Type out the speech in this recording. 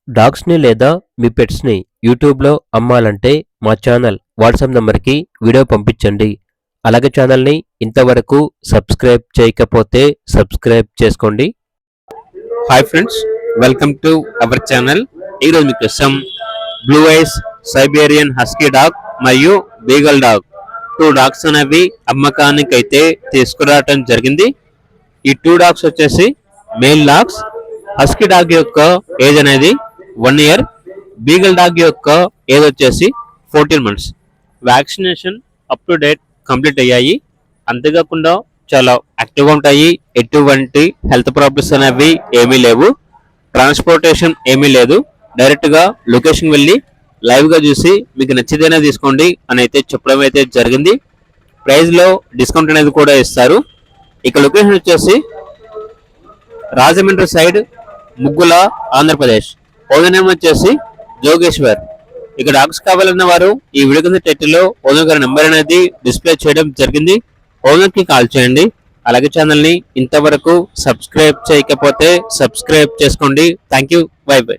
డాగ్స్‌ని లేదా మీ పెట్స్‌ని యూట్యూబ్‌లో అమ్మాలంటే మా ఛానల్ వాట్సాప్ నంబర్‌కి వీడియో పంపించండి. అలాగే ఛానల్‌ని ఇంతవరకు సబ్స్క్రైబ్ చేయకపోతే సబ్స్క్రైబ్ చేసుకోండి. Hi friends, welcome to our channel. ఈరోజు మీకోసం blue ice Siberian husky dog మరియు బీగల్ డాగ్ 2 డాగ్స్ అనేవి అమ్మకానికి అయితే తీసుకురావటం జరిగింది. ఈ 2 డాగ్స్ వచ్చేసి మేల్ డాగ్స్. హస్కీ డాగ్ యొక్క ఏజ్ అనేది 1 ఇయర్, బీగల్ డాగ్ యొక్క ఏజ్ వచ్చేసి 14 months. Vaccination up to date complete అయ్యాయి. అంతేకాకుండా చాలా యాక్టివ్గా ఉంటాయి. ఎటువంటి హెల్త్ ప్రాబ్లమ్స్ అనేవి ఏమీ లేవు. ట్రాన్స్పోర్టేషన్ ఏమీ లేదు. డైరెక్ట్గా లొకేషన్ వెళ్ళి లైవ్గా చూసి మీకు నచ్చితేనే తీసుకోండి అని అయితే చెప్పడం అయితే జరిగింది. ప్రైస్లో డిస్కౌంట్ అనేది కూడా ఇస్తారు. ఇక లొకేషన్ వచ్చేసి రాజమండ్రి సైడ్, ముగ్గుల, ఆంధ్రప్రదేశ్. ఓనర్ నేమ్ వచ్చేసి జోగేశ్వర్. ఇక డాగ్స్ కావాలన్న వారు ఈ వీడియో కింద టైటిల్లో ఓనర్ గారి నెంబర్ అనేది డిస్ప్లే చేయడం జరిగింది. ఓనర్ కి కాల్ చేయండి. అలాగే ఛానల్ ని ఇంతవరకు సబ్స్క్రైబ్ చేయకపోతే సబ్స్క్రైబ్ చేసుకోండి. Thank you. By by.